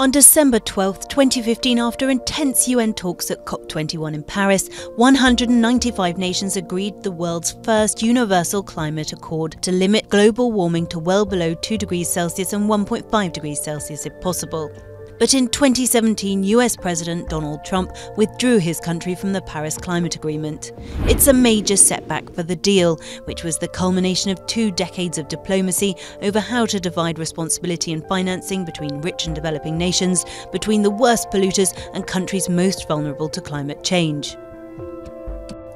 On December 12, 2015, after intense UN talks at COP21 in Paris, 195 nations agreed the world's first universal climate accord to limit global warming to well below 2 degrees Celsius and 1.5 degrees Celsius if possible. But in 2017, US President Donald Trump withdrew his country from the Paris Climate Agreement. It's a major setback for the deal, which was the culmination of 2 decades of diplomacy over how to divide responsibility and financing between rich and developing nations, between the worst polluters and countries most vulnerable to climate change.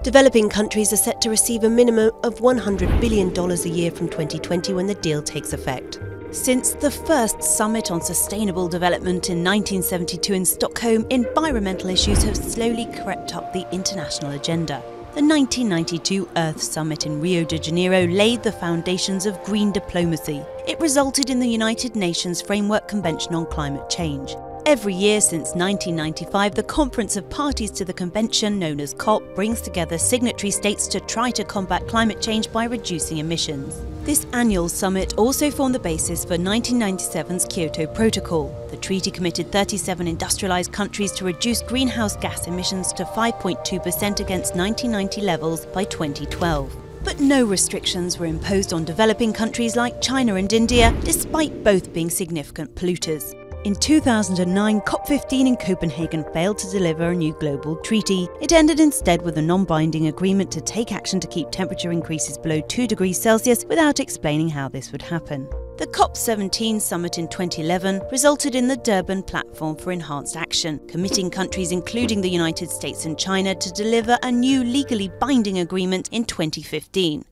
Developing countries are set to receive a minimum of $100 billion a year from 2020 when the deal takes effect. Since the first Summit on Sustainable Development in 1972 in Stockholm, environmental issues have slowly crept up the international agenda. The 1992 Earth Summit in Rio de Janeiro laid the foundations of green diplomacy. It resulted in the United Nations Framework Convention on Climate Change. Every year since 1995, the Conference of Parties to the Convention, known as COP, brings together signatory states to try to combat climate change by reducing emissions. This annual summit also formed the basis for 1997's Kyoto Protocol. The treaty committed 37 industrialized countries to reduce greenhouse gas emissions to 5.2% against 1990 levels by 2012. But no restrictions were imposed on developing countries like China and India, despite both being significant polluters. In 2009, COP15 in Copenhagen failed to deliver a new global treaty. It ended instead with a non-binding agreement to take action to keep temperature increases below 2 degrees Celsius without explaining how this would happen. The COP17 summit in 2011 resulted in the Durban Platform for Enhanced Action, committing countries including the United States and China to deliver a new legally binding agreement in 2015.